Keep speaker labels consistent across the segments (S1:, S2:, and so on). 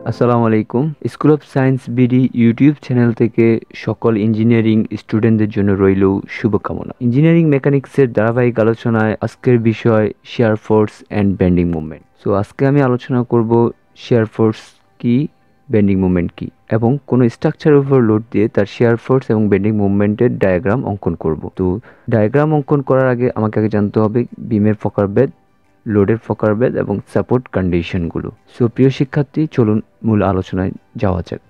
S1: আসসালামু আলাইকুম। School of science BD YouTube channel থেকে সকল ইঞ্জিনিয়ারিং স্টুডেন্টদের জন্য রইল শুভকামনা। ইঞ্জিনিয়ারিং মেকানিক্সের ধারাবাহিক আলোচনায় আজকের বিষয় shear force and bending movement. So আজকে আমি আলোচনা করব শিয়ার ফোর্স কি, বেন্ডিং মুভমেন্ট কি, এবং কোনো স্ট্রাকচারের উপর লোড দিয়ে তার শিয়ার ফোর্স এবং বেন্ডিং মুভমেন্টের ডায়াগ্রাম অঙ্কন করব। তো ডায়াগ্রাম অঙ্কন করার আগে আমাকে আগে জানতে হবে বিমের প্রকারভেদ, লোডের প্রকারভেদ এবং সাপোর্ট কন্ডিশনগুলো। সো প্রিয় শিক্ষার্থী, চলুন মূল আলোচনায় যাওয়া যাক।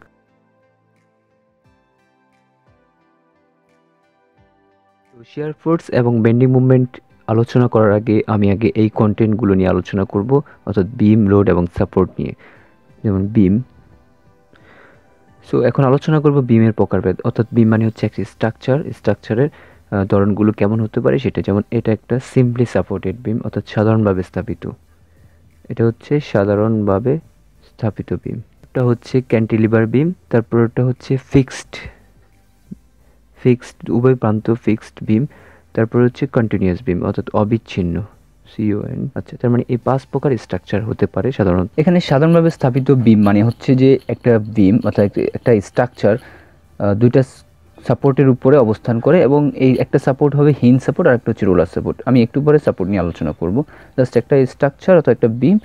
S1: তো শিয়ার ফোর্স এবং বেন্ডিং মুভমেন্ট আলোচনা করার আগে আমি এই কন্টেন্টগুলো নিয়ে আলোচনা করব, অর্থাৎ বিম, লোড এবং সাপোর্ট নিয়ে। যেমন বিম। সো এখন আলোচনা করব বিমের প্রকারভেদ, অর্থাৎ বিম মানে হচ্ছে একটি স্ট্রাকচারের ধরনগুলো কেমন হতে পারে সেটা। যেমন এটা একটা সিম্পলি সাপোর্টেড বিম, অর্থাৎ সাধারণভাবে স্থাপিত। এটা হচ্ছে সাধারণভাবে স্থাপিত বিম। এটা হচ্ছে ক্যান্টিলিভার বিম। তারপর এটা হচ্ছে ফিক্সড উভয় প্রান্ত ফিক্সড বিম। তারপর হচ্ছে কন্টিনিউয়াস বিম, অর্থাৎ অবিচ্ছিন্ন CON। আচ্ছা, তার মানে এই 5 প্রকার স্ট্রাকচার হতে পারে সাধারণত।
S2: এখানে সাধারণভাবে স্থাপিত বিম মানে হচ্ছে যে একটা বিম অর্থাৎ একটা স্ট্রাকচার দুইটা সাপোর্টের উপরে অবস্থান করে, এবং এই একটা সাপোর্ট হবে হিঞ্জ সাপোর্ট আর একটা হচ্ছে রোলার সাপোর্ট। আমি একটু পরে সাপোর্ট নিয়ে আলোচনা করব। জাস্ট একটা স্ট্রাকচার অথবা একটা বিম,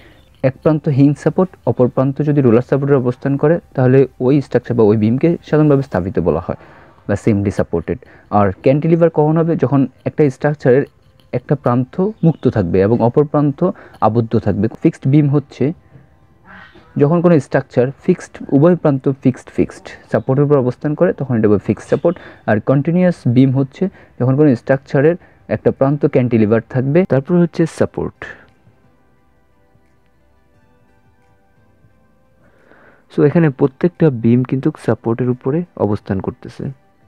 S2: এক প্রান্ত হিঞ্জ সাপোর্ট, অপর প্রান্ত যদি রোলার সাপোর্টের অবস্থান করে, তাহলে ওই স্ট্রাকচার বা ওই বিমকে সাধারণভাবে স্থাপিত বলা হয় বা সিমলি সাপোর্টেড। আর ক্যান্টিলিভার কখন হবে? যখন একটা স্ট্রাকচারের একটা প্রান্ত মুক্ত থাকবে এবং অপর প্রান্ত আবদ্ধ থাকবে। ফিক্সড বিম হচ্ছে যখন কোনো স্ট্রাকচার উভয় প্রান্ত ফিক্সড সাপোর্টের উপর অবস্থান করে, তখন এটা হবে ফিক্সড সাপোর্ট। আর কন্টিনিউয়াস বিম হচ্ছে যখন কোনো স্ট্রাকচারের একটা প্রান্ত ক্যান্টিলিভার থাকবে।
S1: তারপর হচ্ছে সাপোর্ট। সো এখানে প্রত্যেকটা বিম কিন্তু সাপোর্টের উপরে অবস্থান করতেছে।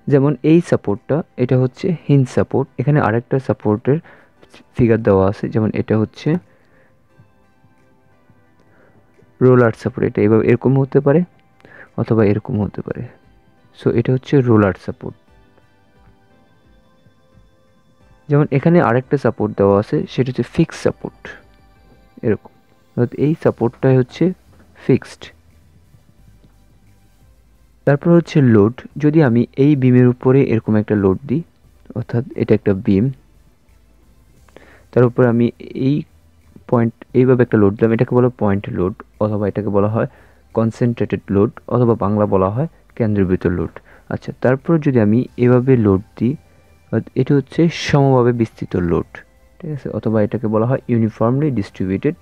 S1: যেমন এই সাপোর্টটা, এটা হচ্ছে হিঞ্জ সাপোর্ট। এখানে আরেকটা সাপোর্টের ফিগার দেওয়া আছে, যেমন এটা হচ্ছে রোলার সাপোর্ট। এটা এভাবে এরকম হতে পারে অথবা এরকম হতে পারে। সো এটা হচ্ছে রোলার সাপোর্ট। যেমন এখানে আরেকটা সাপোর্ট দেওয়া আছে, সেটা হচ্ছে ফিক্সড সাপোর্ট, এরকম। অর্থাৎ এই সাপোর্টটাই হচ্ছে ফিক্সড। তারপর হচ্ছে লোড। যদি আমি এই বিমের উপরে এরকম একটা লোড দিই, অর্থাৎ এটা একটা বিম, তার উপরে আমি এইভাবে একটা লোড দিলাম, এটাকে বলা পয়েন্ট লোড, অথবা এটাকে বলা হয় কনসেন্ট্রেটেড লোড, অথবা বাংলা বলা হয় কেন্দ্রীভূত লোড। আচ্ছা, তারপর যদি আমি এভাবে লোড দিই, এটা হচ্ছে সমভাবে বিস্তৃত লোড, ঠিক আছে, অথবা এটাকে বলা হয় ইউনিফর্মলি ডিস্ট্রিবিউটেড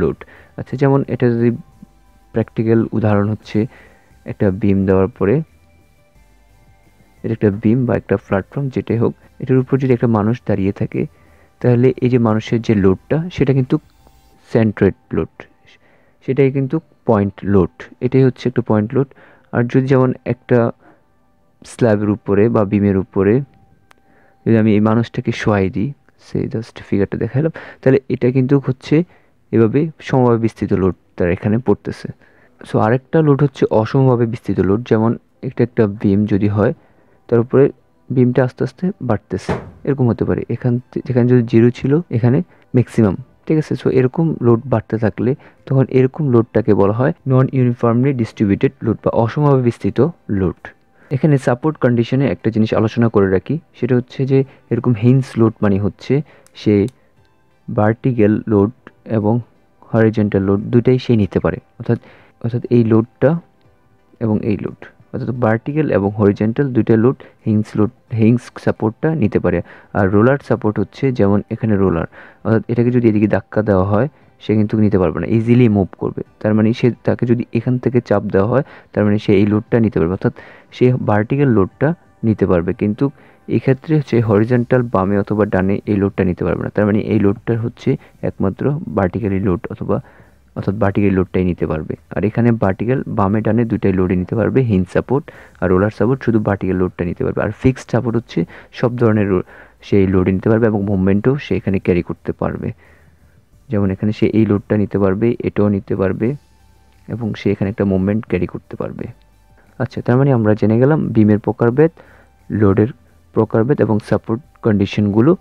S1: লোড। আচ্ছা, যেমন এটা যদি প্র্যাকটিক্যাল উদাহরণ হচ্ছে একটা বিম দেওয়ার পরে, এটা একটা বিম বা একটা প্ল্যাটফর্ম যেটাই হোক, এটার উপর যদি একটা মানুষ দাঁড়িয়ে থাকে, তাহলে এই যে মানুষের যে লোডটা, সেটা কিন্তু সেন্ট্রেড লোড, সেটাই কিন্তু পয়েন্ট লোড। এটাই হচ্ছে একটা পয়েন্ট লোড। আর যদি যেমন একটা স্ল্যাবের উপরে বা বিমের উপরে যদি আমি এই মানুষটাকে শোয়াই দিই, সেই জাস্ট ফিগারটা দেখালাম, তাহলে এটা কিন্তু হচ্ছে এভাবে সমভাবে বিস্তৃত লোড তার এখানে পড়তেছে। সো আরেকটা লোড হচ্ছে অসমভাবে বিস্তৃত লোড। যেমন এটা একটা বিম যদি হয়, তার উপরে বিমটা আস্তে আস্তে বাড়তেছে, এরকম হতে পারে। যেখানে যদি 0 ছিল, এখানে ম্যাক্সিমাম, ঠিক আছে। সো এরকম লোড বাড়তে থাকলে তখন এরকম লোডটাকে বলা হয় নন ইউনিফর্মলি ডিস্ট্রিবিউটেড লোড বা অসমভাবে বিস্তৃত লোড। এখানে সাপোর্ট কন্ডিশনে একটা জিনিস আলোচনা করে রাখি, সেটা হচ্ছে যে এরকম হিঞ্জ লোড মানে হচ্ছে সে ভার্টিক্যাল লোড এবং হরিজন্টাল লোড দুটাই সে নিতে পারে। অর্থাৎ এই লোডটা এবং এই লোড, অর্থাৎ ভার্টিক্যাল এবং হরিজন্টাল দুইটা লোড হিংস সাপোর্টটা নিতে পারে। আর রোলার সাপোর্ট হচ্ছে, যেমন এখানে রোলার, অর্থাৎ এটাকে যদি এদিকে ধাক্কা দেওয়া হয়, সে কিন্তু নিতে পারবে না, ইজিলি মুভ করবে। তার মানে তাকে যদি এখান থেকে চাপ দেওয়া হয়, তার মানে সে এই লোডটা নিতে পারবে, অর্থাৎ সে ভার্টিক্যাল লোডটা নিতে পারবে। কিন্তু এক্ষেত্রে হচ্ছে হরিজন্টাল বামে অথবা ডানে এই লোডটা নিতে পারবে না। তার মানে এই লোডটা হচ্ছে একমাত্র ভার্টিক্যালি লোড, অর্থাৎ ভার্টিক্যাল লোডটাই নিতে পারবে। আর এখানে ভার্টিক্যাল বামে ডানে দুইটাই লোডই নিতে পারবে, হিঞ্জ সাপোর্ট আর রোলার সাপোর্ট শুধু ভার্টিক্যাল লোডটা নিতে পারবে। আর ফিক্সড সাপোর্ট হচ্ছে সব ধরনের সেই লোডই নিতে পারবে এবং মুভমেন্টও সে এখানে ক্যারি করতে পারবে। যেমন এখানে সে এই লোডটা নিতে পারবে, এটাও নিতে পারবে, এবং সে এখানে একটা মুভমেন্ট ক্যারি করতে পারবে। আচ্ছা, তার মানে আমরা জেনে গেলাম বিমের প্রকারভেদ, লোডের প্রকারভেদ এবং সাপোর্ট কন্ডিশনগুলো।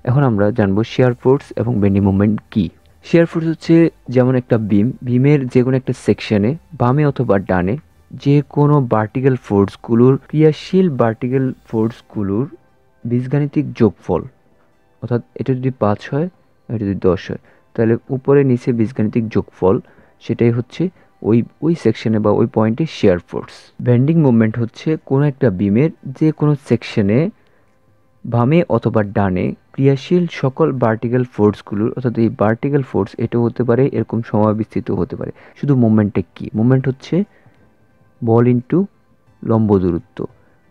S1: এখন আমরা জানবো শিয়ার ফোর্স এবং বেন্ডিং মুভমেন্ট কী। শিয়ার ফোর্স হচ্ছে যেমন একটা বিমের যে কোনো একটা সেকশনে বামে অথবা ডানে যে কোনো ভার্টিক্যাল ফোর্সগুলোর ক্রিয়াশীল ভার্টিক্যাল ফোর্সগুলোর বীজগাণিতিক যোগফল, অর্থাৎ এটা যদি 5 হয় এটা যদি 10 হয় তাহলে উপরে নিচে বীজগাণিতিক যোগফল, সেটাই হচ্ছে ওই সেকশনে বা ওই পয়েন্টে শিয়ার ফোর্স। বেন্ডিং মোমেন্ট হচ্ছে কোনো একটা বিমের যে কোনো সেকশনে বামে অথবা ডানে ক্রিয়াশীল সকল ভার্টিক্যাল ফোর্সগুলোর, অর্থাৎ এই ভার্টিক্যাল ফোর্স এটাও হতে পারে, এরকম সমাবিস্তৃত হতে পারে। শুধু মোমেন্টে কি, মোমেন্ট হচ্ছে বল ইনটু লম্ব দূরত্ব,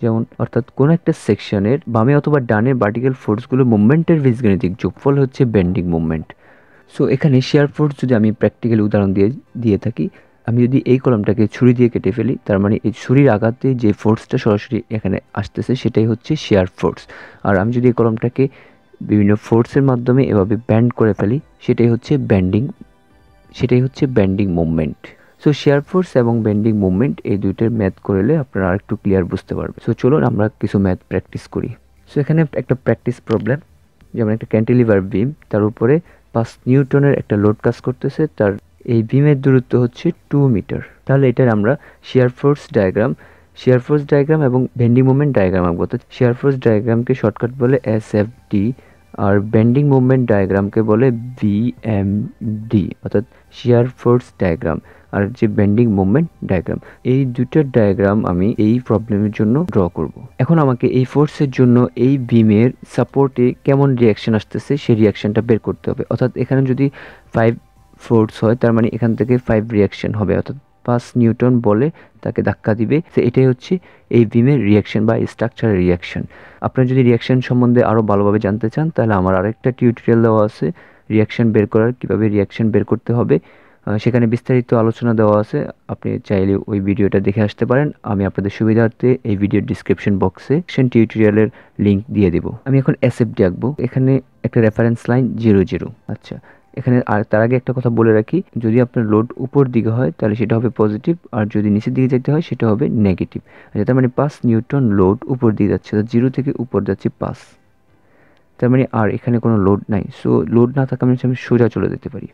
S1: যেমন অর্থাৎ কোনো একটা সেকশনের বামে অথবা ডানে ভার্টিক্যাল ফোর্সগুলো মুভমেন্টের বীজগাণিতিক যোগফল হচ্ছে বেন্ডিং মুভমেন্ট। সো এখানে শিয়ার ফোর্স যদি আমি প্র্যাকটিক্যাল উদাহরণ দিয়ে থাকি, আমি যদি এই কলমটাকে ছুরি দিয়ে কেটে ফেলি, তার মানে এই ছুরির আঘাতে যে ফোর্সটা সরাসরি এখানে আসতেছে সেটাই হচ্ছে শিয়ার ফোর্স। আর আমি যদি এই কলমটাকে বিভিন্ন ফোর্সের মাধ্যমে এভাবে ব্যান্ড করে ফেলি, সেটাই হচ্ছে bending movement. So shear force এবং বেন্ডিং মুভমেন্ট এই দুইটার ম্যাথ করলে আপনারা আরেকটু ক্লিয়ার বুঝতে পারবেন। সো চলুন আমরা কিছু ম্যাথ প্র্যাকটিস করি। সো এখানে একটা প্র্যাকটিস প্রবলেম, যেমন একটা ক্যান্টিলিভার বিম, তার উপরে 5 নিউটনের একটা লোড কাজ করতেছে, তার এই বিমের দূরত্ব হচ্ছে 2 মিটার। তাহলে এটার আমরা শিয়ার ফোর্স ডায়াগ্রাম এবং বেন্ডিং মুভমেন্ট ডায়াগ্রাম আঁকবো। তো শিয়ার ফোর্স ডায়াগ্রামকে শর্টকাট বলে এসএফডি, আর বেন্ডিং মুভমেন্ট ডায়াগ্রামকে বলে বিএমডি, অর্থাৎ শিয়ার ফোর্স ডায়াগ্রাম আর যে বেন্ডিং মুভমেন্ট ডায়াগ্রাম। এই দুইটার ডায়াগ্রাম আমি এই প্রবলেমের জন্য ড্র করব। এখন আমাকে এই ফোর্সের জন্য এই বিমের সাপোর্টে কেমন রিয়াকশন আসতেছে সেই রিয়াকশনটা বের করতে হবে। অর্থাৎ এখানে যদি 5 ফোর্স হয় তার মানে এখান থেকে 5 রিয়াকশন হবে, অর্থাৎ 5 নিউটন বলে তাকে ধাক্কা দিবে। তো এটাই হচ্ছে এই বিমের রিয়াকশন বা স্ট্রাকচারের রিয়াকশন। আপনারা যদি রিয়াকশন সম্বন্ধে আরও ভালোভাবে জানতে চান তাহলে আমার আরেকটা টিউটোরিয়াল দেওয়া আছে রিয়াকশন বের করার, কীভাবে রিয়াকশন বের করতে হবে, সেখানে বিস্তারিত আলোচনা দেওয়া আছে। আপনি চাইলে ওই ভিডিওটা দেখে আসতে পারেন। আমি আপনাদের সুবিধার্থে এই ভিডিওর ডিসক্রিপশন বক্সে টিউটোরিয়ালের লিঙ্ক দিয়ে দেব। আমি এখন এসএফডি আঁকবো। এখানে একটা রেফারেন্স লাইন 0 0। আচ্ছা, এখানে আর তার আগে একটা কথা বলে রাখি, যদি আপনার লোড উপর দিকে হয় তাহলে সেটা হবে পজিটিভ, আর যদি নিচের দিকে যেতে হয় সেটা হবে নেগেটিভ। আচ্ছা, তার মানে 5 নিউটন লোড উপর দিকে যাচ্ছে, 0 থেকে উপর যাচ্ছে 5, তার মানে আর এখানে কোনো লোড নাই। সো লোড না থাকা মানে আমি সোজা চলে যেতে পারি,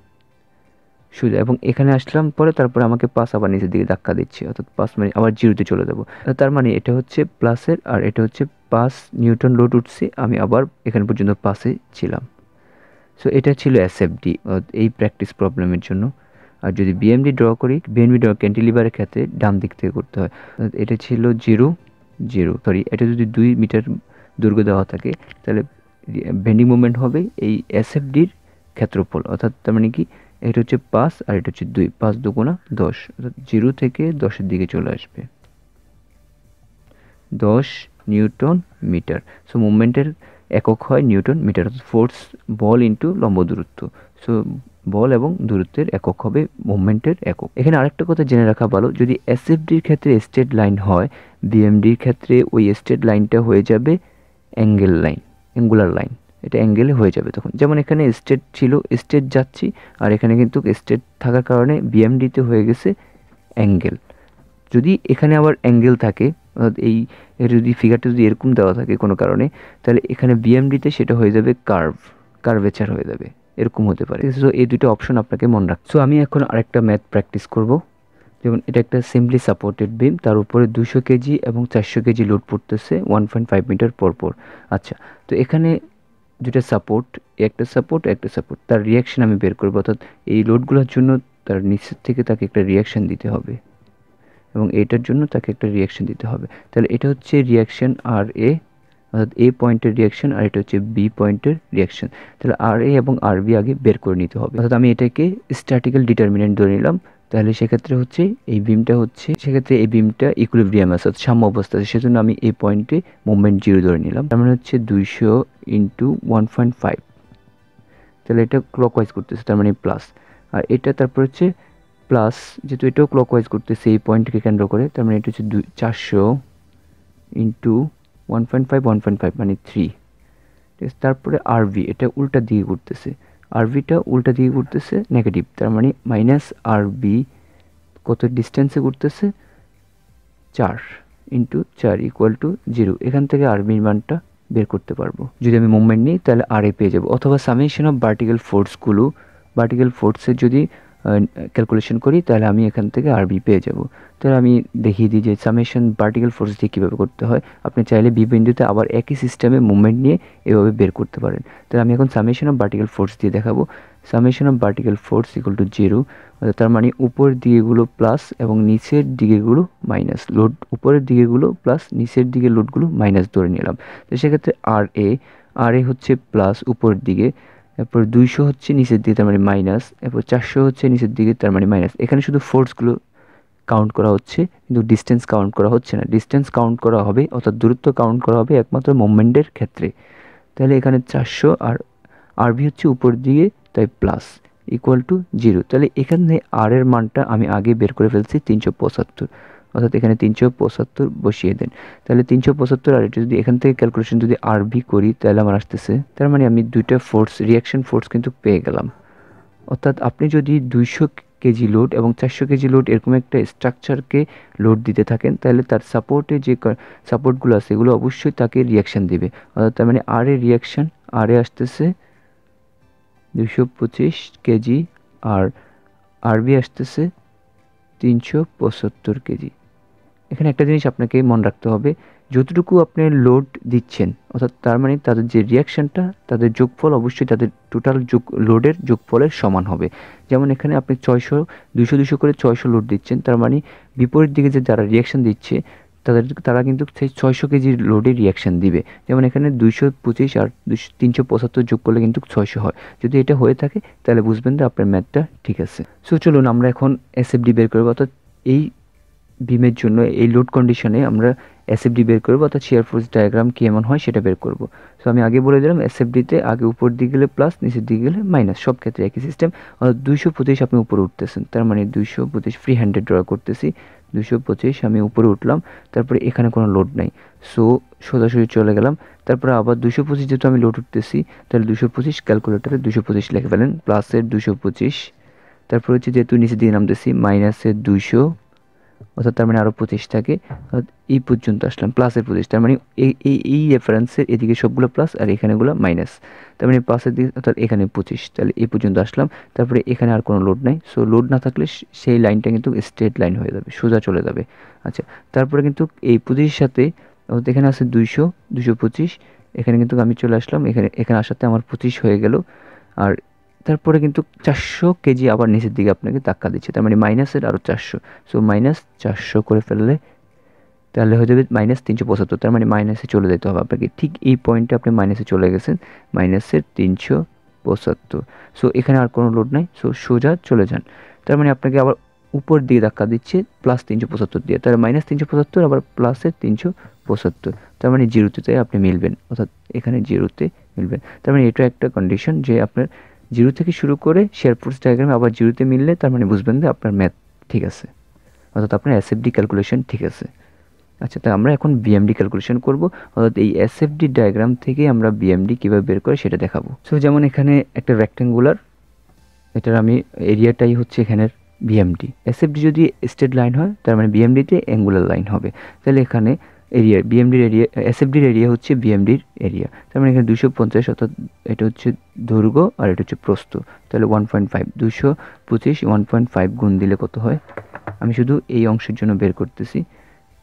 S1: সোজা, এবং এখানে আসলাম পরে তারপরে আমাকে 5 আবার নিচের দিকে ধাক্কা দিচ্ছে, অর্থাৎ 5 মানে আবার 0-তে চলে যাবো। তার মানে এটা হচ্ছে প্লাসের আর এটা হচ্ছে 5 নিউটন লোড উঠছে, আমি আবার এখানে পর্যন্ত 5-এ ছিলাম। সো এটা ছিল এসএফডি এই প্র্যাকটিস প্রবলেমের জন্য। আর যদি বিএমডি ড্র করি, বিএমডি ড্র ক্যান্টিলিভারের ক্ষেত্রে ডান দিক থেকে করতে হয়। এটা ছিল 0 0, সরি, এটা যদি 2 মিটার দৈর্ঘ্য দেওয়া থাকে তাহলে বেন্ডিং মুভমেন্ট হবে এই এসএফডির ক্ষেত্রফল, অর্থাৎ তার মানে কি, এটা হচ্ছে 5 আর এটা হচ্ছে 2, 5 2 10, অর্থাৎ 0 থেকে 10-এর দিকে চলে আসবে 10 নিউটন মিটার। সো মুভমেন্টের একক হয় নিউটন মিটার, ফোর্স বল ইন্টু লম্ব দূরত্ব। সো বল এবং দূরত্বের একক হবে মুভমেন্টের একক। এখানে আরেকটা কথা জেনে রাখা ভালো, যদি এসএফডির ক্ষেত্রে স্ট্রেট লাইন হয়, বিএমডির ক্ষেত্রে ওই স্ট্রেট লাইনটা হয়ে যাবে অ্যাঙ্গুলার লাইন, এটা অ্যাঙ্গেলে হয়ে যাবে তখন। যেমন এখানে স্ট্রেট ছিল, স্ট্রেট যাচ্ছি, আর এখানে কিন্তু স্ট্রেট থাকার কারণে বিএমডিতে হয়ে গেছে অ্যাঙ্গেল। যদি এখানে আবার অ্যাঙ্গেল থাকে, এই যদি ফিগারটা যদি এরকম দেওয়া থাকে কোনো কারণে, তাহলে এখানে বিএমডিতে সেটা হয়ে যাবে কার্ভেচার হয়ে যাবে, এরকম হতে পারে। সো এই দুটো অপশন আপনাকে মনে রাখতে। সো আমি এখন আরেকটা ম্যাথ প্র্যাকটিস করব। যেমন এটা একটা সিম্পলি সাপোর্টেড বিম, তার উপরে 200 কেজি এবং 400 কেজি লোড পড়তেছে 1.5 মিটার পর। আচ্ছা, তো এখানে দুটো সাপোর্ট, একটা সাপোর্ট, তার রিয়াকশন আমি বের করবো, অর্থাৎ এই লোডগুলোর জন্য তার নিচের থেকে তাকে একটা রিয়াকশন দিতে হবে এবং এটার জন্য তাকে একটা রিয়াকশন দিতে হবে। তাহলে এটা হচ্ছে রিয়াকশন আর এ, অর্থাৎ এ পয়েন্টের রিয়াকশন, আর এটা হচ্ছে বি পয়েন্টের রিয়াকশন। তাহলে আর এ এবং আর বি আগে বের করে নিতে হবে, অর্থাৎ আমি এটাকে স্ট্যাটিক্যাল ডিটারমিনেন্ট ধরে নিলাম। তাহলে সেক্ষেত্রে হচ্ছে এই বিমটা ইকুইলিব্রিয়াম আছে, সাম্য অবস্থা আছে, সেজন্য আমি এই পয়েন্টে মুভমেন্ট 0 ধরে নিলাম। তার মানে হচ্ছে 200 ইন্টু 1.5, তাহলে এটা ক্লকওয়াইজ করতেছে, তার মানে প্লাস। আর এটা তারপর হচ্ছে প্লাস, যেহেতু এটাও ক্লকওয়াইজ করতেছে এই পয়েন্টকে কেন্দ্র করে, তার মানে এটা হচ্ছে 400 ইন্টু 1.5 মানে 3। ঠিক আছে, তারপরে আরভি, এটা উল্টা দিকে ঘুরতেছে, আরভিটা উল্টা দিকে ঘুরতেছে নেগেটিভ, তার মানে মাইনাস আরবি কত ডিস্টেন্সে ঘুরতেছে, 4 ইন্টু 4 ইকুয়াল টু 0। এখান থেকে আরবির মানটা বের করতে পারবো। যদি আমি মুভমেন্ট নিই তাহলে আর এ পেয়ে যাবো, অথবা সামেশন অফ ভার্টিক্যাল ফোর্সগুলো ভার্টিক্যাল ফোর্সের যদি ক্যালকুলেশন করি তাহলে আমি এখান থেকে আরবি পেয়ে যাব। তাহলে আমি দেখিয়ে দিই যে সামেশন ভার্টিক্যাল ফোর্স দিয়ে কীভাবে করতে হয়। আপনি চাইলে বি বিন্দুতে আবার একই সিস্টেমে মুভমেন্ট নিয়ে এভাবে বের করতে পারেন। তাহলে আমি এখন সামেশন অফ ভার্টিক্যাল ফোর্স দিয়ে দেখাবো। Summation of vertical force equal to 0, তার মানে উপরের দিকেগুলো প্লাস এবং নিচের দিকেগুলো মাইনাস। লোড উপরের দিকেগুলো প্লাস, নিচের দিকে লোডগুলো মাইনাস ধরে নিলাম। তো সেক্ষেত্রে আর এ হচ্ছে প্লাস উপরের দিকে, এরপর 200 হচ্ছে নিচের দিকে, তার মানে মাইনাস, এরপর 400 হচ্ছে নিচের দিকে, তার মানে মাইনাস। এখানে শুধু ফোর্সগুলো কাউন্ট করা হচ্ছে, কিন্তু ডিস্টেন্স কাউন্ট করা হচ্ছে না। ডিস্টেন্স কাউন্ট করা হবে, অর্থাৎ দূরত্ব কাউন্ট করা হবে একমাত্র মুভমেন্টের ক্ষেত্রে। তাহলে এখানে 400 আর আরবি হচ্ছে উপর দিকে, তাই প্লাস ইকুয়াল টু 0। তাহলে এখানে আর এর মানটা আমি আগে বের করে ফেলছি 375, অর্থাৎ এখানে 375 বসিয়ে দেন। তাহলে 375 আর এটা যদি এখান থেকে ক্যালকুলেশন যদি আরবি করি তাহলে আমার আসতেছে, তার মানে আমি দুইটা ফোর্স, রিয়াকশন ফোর্স কিন্তু পেয়ে গেলাম। অর্থাৎ আপনি যদি 200 কেজি লোড এবং 400 কেজি লোড এরকম একটা স্ট্রাকচারকে লোড দিতে থাকেন, তাহলে তার সাপোর্টে যে সাপোর্টগুলো আছে এগুলো অবশ্যই তাকে রিয়াকশান দিবে। অর্থাৎ তার মানে আর এ রিয়াকশান, আর এ আসতেছে 225 কেজি আর আরবি আসতেছে 375 কেজি। এখানে একটা জিনিস আপনাকে মনে রাখতে হবে, যতটুকু আপনি লোড দিচ্ছেন, অর্থাৎ তার মানে তাদের যে রিয়াকশানটা, তাদের যোগফল অবশ্যই তাদের টোটাল লোডের যোগফলের সমান হবে। যেমন এখানে আপনি 200 করে 600 লোড দিচ্ছেন, তার মানে বিপরীত দিকে যে যারা রিয়াকশান দিচ্ছে তারা কিন্তু সেই 600 কেজির লোডে রিয়াকশান দিবে। যেমন এখানে 225 আর 375 যোগ করলে কিন্তু 600 হয়। যদি এটা হয়ে থাকে তাহলে বুঝবেন যে আপনার ম্যাথটা ঠিক আছে। সো চলুন আমরা এখন এসএফডি বের করবো, অর্থাৎ এই বিমের জন্য এই লোড কন্ডিশনে আমরা এসএফডি বের করবো, অর্থাৎ শিয়ার ফোর্স ডায়াগ্রাম কেমন হয় সেটা বের করব। সো আমি আগে বলে দিলাম এসএফডিতে আগে উপর দিকে গেলে প্লাস, নিচের দিকে গেলে মাইনাস, সব ক্ষেত্রে একই সিস্টেম। অর্থাৎ 225 আপনি উপরে উঠতেছেন, তার মানে 225 ফ্রি হ্যান্ডেড ড্র করতেছি, 225 আমি উপরে উঠলাম, তারপরে এখানে কোনো লোড নাই, সো সোজাসুজি চলে গেলাম। তারপরে আবার 225 যেহেতু আমি লোড উঠতেছি, তাহলে 225 ক্যালকুলেটারে 225 লিখে ফেলেন, প্লাসের 225, তারপর হচ্ছে যেহেতু নিচের দিকে নামতেছি মাইনাসের 200, অর্থাৎ তার মানে আরও 25 থাকে, এই পর্যন্ত আসলাম প্লাসের 25, তার মানে এই রেফারেন্সের এদিকে সবগুলো প্লাস আর এখানেগুলো মাইনাস, তার মানে প্লাসের দিকে অর্থাৎ এখানে 25, তাহলে এই পর্যন্ত আসলাম। তারপরে এখানে আর কোনো লোড নাই, সো লোড না থাকলে সেই লাইনটা কিন্তু স্ট্রেট লাইন হয়ে যাবে, সোজা চলে যাবে। আচ্ছা, তারপরে কিন্তু এই 25 সাথে এখানে আছে 225, এখানে কিন্তু আমি চলে আসলাম, এখানে আসাতে আমার 25 হয়ে গেল। আর তারপরে কিন্তু 400 কেজি আবার নিচের দিকে আপনাকে ধাক্কা দিচ্ছে, তার মানে মাইনাসের আরও 400, সো মাইনাস 400 করে ফেললে তাহলে হয়ে যাবে মাইনাস 375, তার মানে মাইনাসে চলে যেতে হবে আপনাকে। ঠিক এই পয়েন্টে আপনি মাইনাসে চলে গেছেন, মাইনাসের 375, সো এখানে আর কোনো লোড নাই, সো সোজা চলে যান। তার মানে আপনাকে আবার উপর দিকে ধাক্কা দিচ্ছে প্লাস 375 দিয়ে, তাহলে মাইনাস 375 আবার প্লাসের 375, তার মানে জিরোতে আপনি মিলবেন, অর্থাৎ এখানে জিরোতে মিলবেন। তার মানে এটা একটা কন্ডিশন যে আপনার জিরো থেকে শুরু করে শেয়ার ফোর্স ডায়াগ্রামে আবার জিরোতে মিললে তার মানে বুঝবেন যে আপনার ম্যাথ ঠিক আছে, অর্থাৎ আপনার এসএফডি ক্যালকুলেশন ঠিক আছে। আচ্ছা, তাই আমরা এখন বিএমডি ক্যালকুলেশন করব, অর্থাৎ এই এসএফডি ডায়াগ্রাম থেকে আমরা বিএমডি কীভাবে বের করে সেটা দেখাবো। সো যেমন এখানে একটা রেক্ট্যাঙ্গুলার, এটার আমি এরিয়াটাই হচ্ছে এখানের বিএমডি। এসএফডি যদি স্ট্রেট লাইন হয় তার মানে বিএমডিতে অ্যাঙ্গুলার লাইন হবে। তাহলে এখানে এরিয়া বিএমডির এরিয়া, এসএফডির এরিয়া হচ্ছে বিএমডির এরিয়া, তার মানে এখানে 250, অর্থাৎ এটা হচ্ছে দৈর্ঘ্য আর এটা হচ্ছে প্রস্থ, তাহলে 1.5, 225 1.5 গুণ দিলে কত হয়, আমি শুধু এই অংশের জন্য বের করতেছি,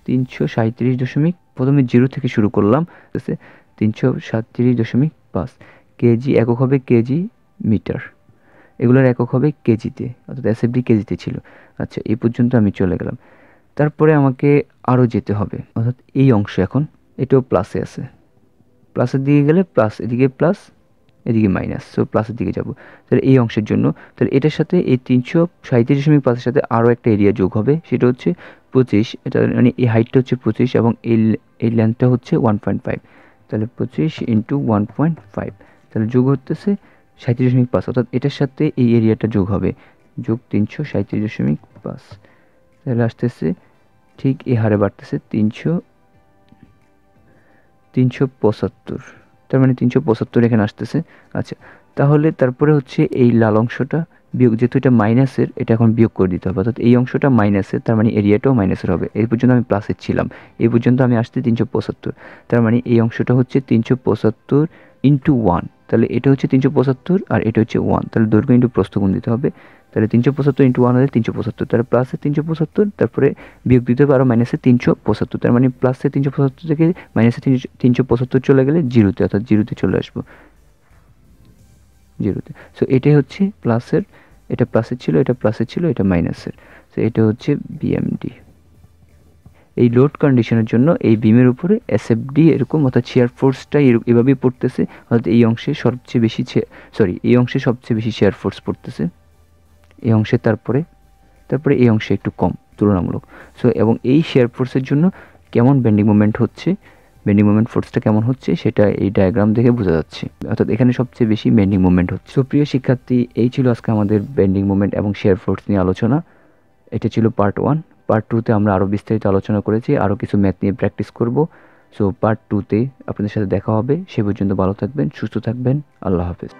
S1: 337 প্রথমে 0 থেকে শুরু করলাম, 337.5 কেজি, একক হবে কেজি মিটার, এগুলোর একক হবে কেজিতে, অর্থাৎ এসএফডি কেজিতে ছিল। আচ্ছা, এই পর্যন্ত আমি চলে গেলাম। তারপরে আমাকে আরও যেতে হবে, অর্থাৎ এই অংশ এখন এটাও প্লাসে আছে, প্লাসের দিকে গেলে প্লাস, এদিকে প্লাস এদিকে মাইনাস, সো প্লাসের দিকে যাব। তাহলে এই অংশের জন্য তাহলে এটার সাথে এই 337.5-এর সাথে আরও একটা এরিয়া যোগ হবে, সেটা হচ্ছে 25, এটা মানে এই হাইটটা হচ্ছে 25 এবং এই লেন্থটা হচ্ছে 1.5, তাহলে 25 ইন্টু 1.5, তাহলে যোগ হতেছে 37.5, অর্থাৎ এটার সাথে এই এরিয়াটা যোগ হবে, যোগ 337.5, তাহলে আসতেছে ঠিক এই হারে বাড়তেছে 375, তার মানে 375 এখানে আসতেছে। আচ্ছা, তাহলে তারপরে হচ্ছে এই লাল অংশটা বিয়োগ, যেহেতু এটা মাইনাসের, এটা এখন বিয়োগ করে দিতে হবে, অর্থাৎ এই অংশটা মাইনাসের, তার মানে এরিয়াটাও মাইনাসের হবে। এই পর্যন্ত আমি প্লাসের ছিলাম, এই পর্যন্ত আমি আসছি 375, তার মানে এই অংশটা হচ্ছে 375 ইন্টু 1, তাহলে এটা হচ্ছে 375 আর এটা হচ্ছে 1, তাহলে দৈর্ঘ্য ইন্টু প্রস্থ গুণ দিতে হবে। তাহলে 375 ইন্টু 1 হলে 375, তাহলে প্লাসে 375, তারপরে বিয়োগ দিতে হবে আরও মাইনাসে 375, তার মানে প্লাসে 375 থেকে মাইনাসে 375 চলে গেলে জিরোতে, অর্থাৎ জিরোতে চলে আসবো, জিরোতে। সো এটাই হচ্ছে প্লাসের, এটা প্লাসের ছিল, এটা প্লাসের ছিল, এটা মাইনাসের। সো এটা হচ্ছে বিএমডি। এই লোড কন্ডিশনের জন্য এই বিমের উপরে এসএফডি এরকম, অর্থাৎ শিয়ার ফোর্সটা এভাবেই পড়তেছে, অর্থাৎ এই অংশে সবচেয়ে বেশি এই অংশে সবচেয়ে বেশি শিয়ার ফোর্স পড়তেছে, এই অংশে, তারপরে এই অংশে একটু কম তুলনামূলক। সো এবং এই শিয়ার ফোর্সের জন্য কেমন বেন্ডিং মোমেন্ট হচ্ছে, বেন্ডিং মোমেন্ট ফোর্সটা কেমন হচ্ছে সেটা এই ডায়াগ্রাম দেখে বোঝা যাচ্ছে, অর্থাৎ এখানে সবচেয়ে বেশি বেন্ডিং মোমেন্ট হচ্ছে। সো প্রিয় শিক্ষার্থী, এই ছিল আজকে আমাদের বেন্ডিং মোমেন্ট এবং শিয়ার ফোর্স নিয়ে আলোচনা। এটা ছিল পার্ট 1। পার্ট 2তে আমরা আরও বিস্তারিত আলোচনা করেছি, আরও কিছু ম্যাথ নিয়ে প্র্যাকটিস করব। সো পার্ট 2তে আপনাদের সাথে দেখা হবে। সে পর্যন্ত ভালো থাকবেন, সুস্থ থাকবেন। আল্লাহ হাফেজ।